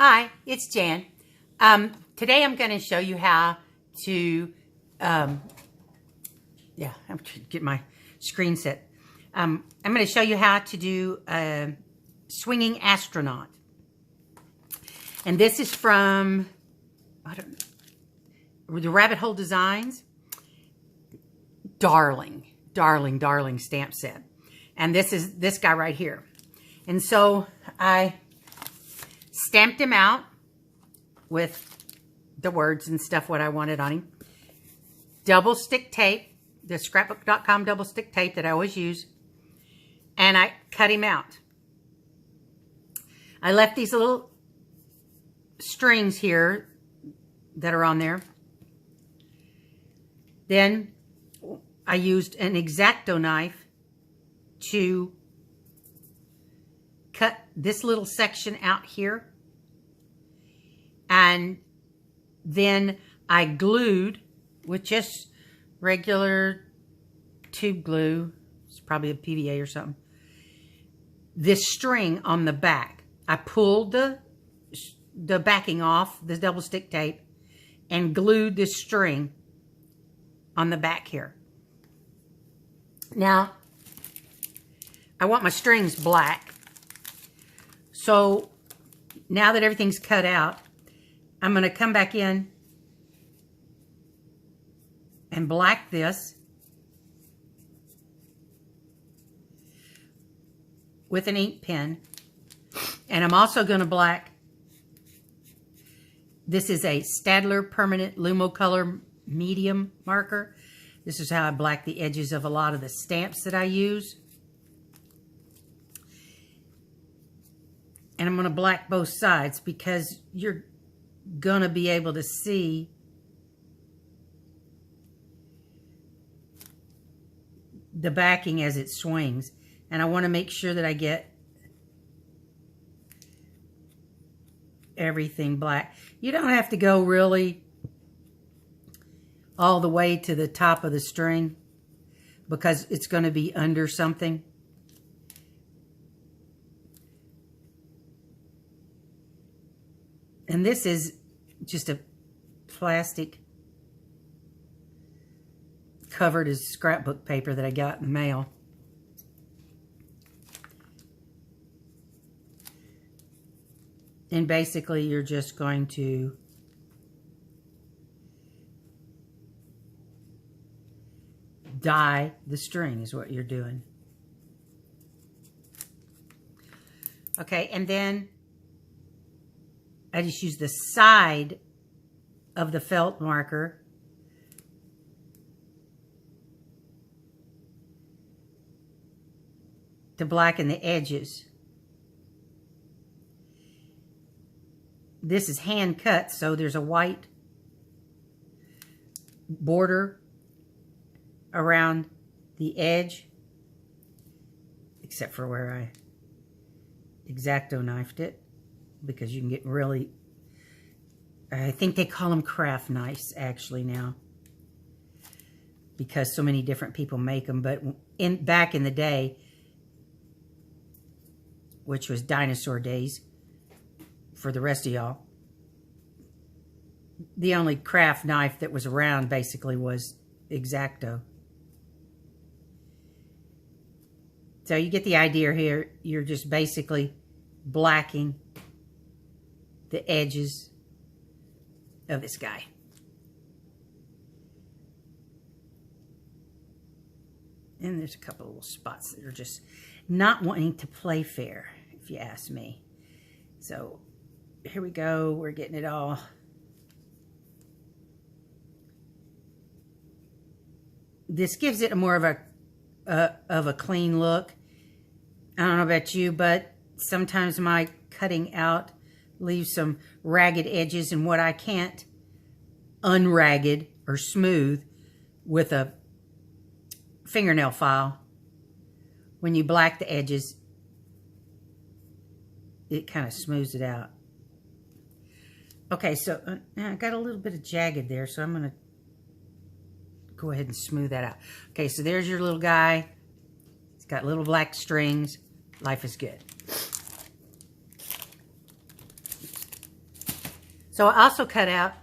Hi, it's Jan. Today I'm going to show you how to, I'm trying to get my screen set. I'm going to show you how to do a swinging astronaut. And this is from, the Rabbit Hole Designs. Darling stamp set. And this is this guy right here. And so I stamped him out with the words and stuff what I wanted on him. Double stick tape, the scrapbook.com double stick tape that I always use. And I cut him out. I left these little strings here that are on there. Then I used an Xacto knife to cut this little section out here. And then I glued with just regular tube glue. It's probably a PVA or something. This string on the back. I pulled the backing off, the double stick tape, and glued this string on the back here. Now, I want my strings black. So, now that everything's cut out, I'm going to come back in and black this with an ink pen. And I'm also going to black, this is a Staedtler Permanent Lumocolor Medium marker. This is how I black the edges of a lot of the stamps that I use. And I'm going to black both sides because you're going to be able to see the backing as it swings. And I want to make sure that I get everything black. You don't have to go really all the way to the top of the string because it's going to be under something. And this is just a plastic covered as scrapbook paper that I got in the mail. And basically you're just going to dye the string is what you're doing. Okay, and then I just use the side of the felt marker to blacken the edges. This is hand cut, so there's a white border around the edge, except for where I Xacto knifed it, because you can get really, I think they call them craft knives actually now, because so many different people make them. But back in the day, which was dinosaur days for the rest of y'all, the only craft knife that was around basically was Xacto. So you get the idea here. You're just basically blacking the edges of this guy. And there's a couple of little spots that are just not wanting to play fair, if you ask me. So here we go. We're getting it all. This gives it more of a clean look. I don't know about you, but sometimes my cutting out leaves some ragged edges, and what I can't unragged or smooth with a fingernail file, when you black the edges, it kind of smooths it out. Okay, so I got a little bit of jagged there, so I'm going to go ahead and smooth that out. Okay, so there's your little guy. It's got little black strings. Life is good. So I also cut out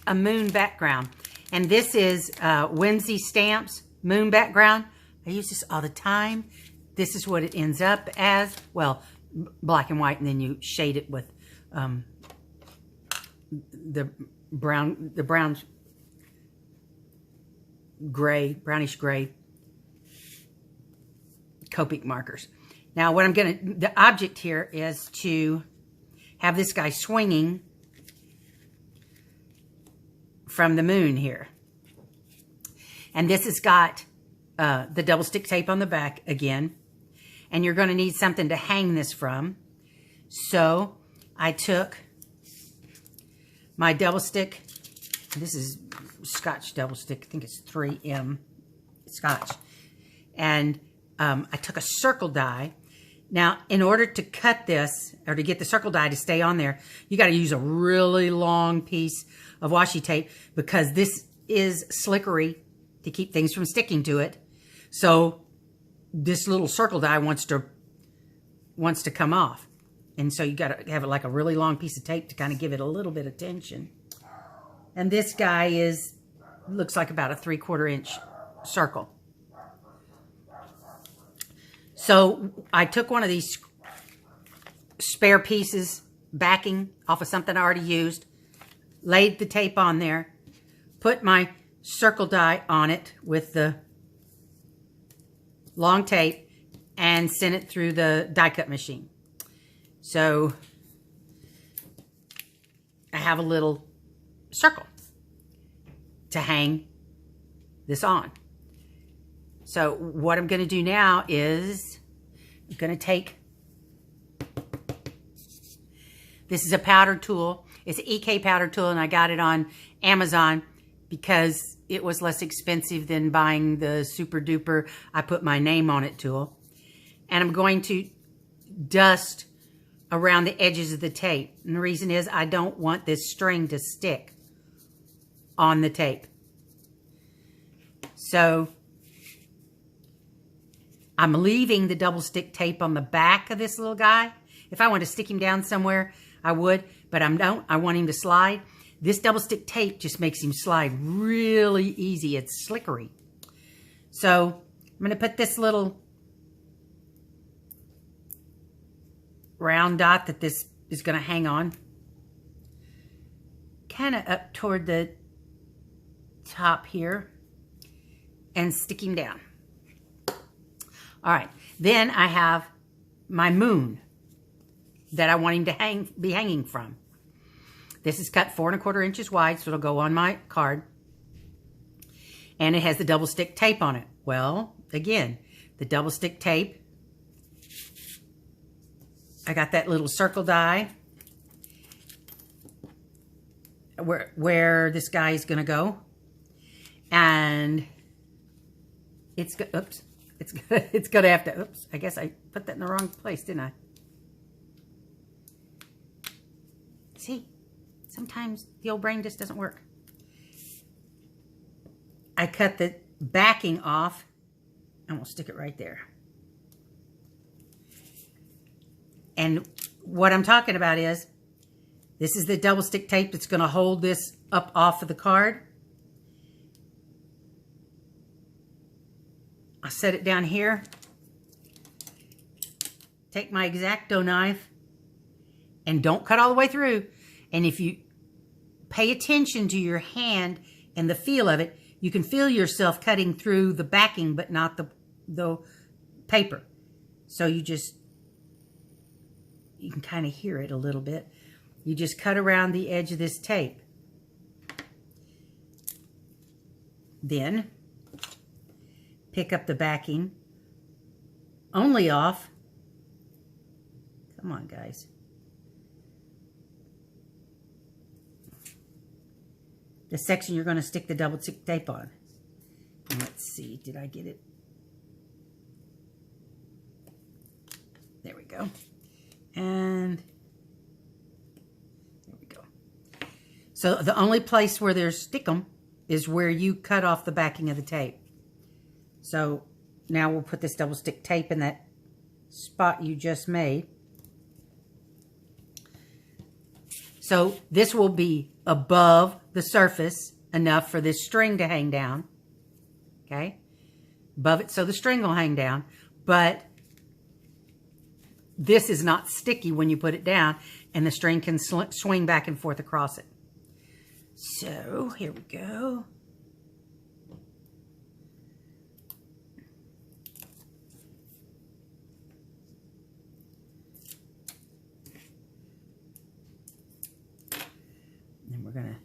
a moon background. And this is Whimsy Stamps moon background. I use this all the time. This is what it ends up as. Well, black and white, and then you shade it with the brown gray, brownish gray Copic markers. Now what the object here is to have this guy swinging from the moon here. And this has got the double stick tape on the back again. And you're going to need something to hang this from. So I took my double stick. This is Scotch double stick. I think it's 3M Scotch. And I took a circle die. Now, in order to cut this, or to get the circle die to stay on there, you got to use a really long piece of washi tape, because this is slickery to keep things from sticking to it. So this little circle die wants to come off. And so you got to have like a really long piece of tape to kind of give it a little bit of tension. And this guy looks like about a 3/4 inch circle. So I took one of these spare pieces, backing off of something I already used, laid the tape on there, put my circle die on it with the long tape, and sent it through the die cut machine. So I have a little circle to hang this on. So what I'm going to do now is I'm going to take, this is a powder tool. It's an EK powder tool, and I got it on Amazon because it was less expensive than buying the super duper I put my name on it tool. And I'm going to dust around the edges of the tape. And the reason is I don't want this string to stick on the tape. So I'm leaving the double stick tape on the back of this little guy. If I want to stick him down somewhere, I would, but I don't. I want him to slide. This double stick tape just makes him slide really easy. It's slickery. So I'm going to put this little round dot that this is going to hang on kind of up toward the top here and stick him down. All right, then I have my moon that I want him to be hanging from. This is cut 4 1/4 inches wide, so it'll go on my card. And it has the double stick tape on it. Well, again, the double stick tape, I got that little circle die where this guy is going to go. And it's going to have to, oops, I guess I put that in the wrong place, didn't I? See, sometimes the old brain just doesn't work. I cut the backing off, and we'll stick it right there. And what I'm talking about is, this is the double stick tape that's going to hold this up off of the card. I'll set it down here. Take my Xacto knife, and don't cut all the way through. And if you pay attention to your hand and the feel of it, you can feel yourself cutting through the backing, but not the paper. So you can kind of hear it a little bit. You just cut around the edge of this tape. Then pick up the backing only off, come on guys, the section you're going to stick the double stick tape on. And let's see, did I get it? There we go. And there we go. So the only place where there's stickum is where you cut off the backing of the tape. So now we'll put this double stick tape in that spot you just made. So this will be above the surface enough for this string to hang down. Okay? Above it, so the string will hang down. But this is not sticky when you put it down, and the string can swing back and forth across it. So, here we go. And we're going to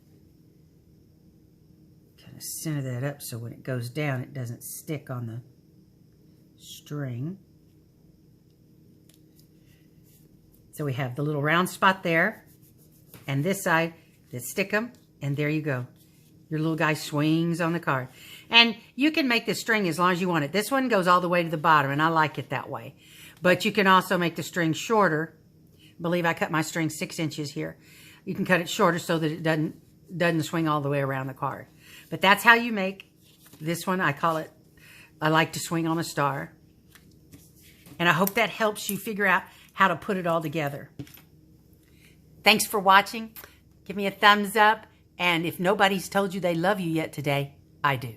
kind of center that up so when it goes down, it doesn't stick on the string. So we have the little round spot there, and this side, let's stick them, and there you go. Your little guy swings on the card. And you can make the string as long as you want it. This one goes all the way to the bottom, and I like it that way. But you can also make the string shorter. I believe I cut my string 6 inches here. You can cut it shorter so that it doesn't swing all the way around the card. But that's how you make this one. I like to swing on a star. And I hope that helps you figure out how to put it all together. Thanks for watching. Give me a thumbs up. And if nobody's told you they love you yet today, I do.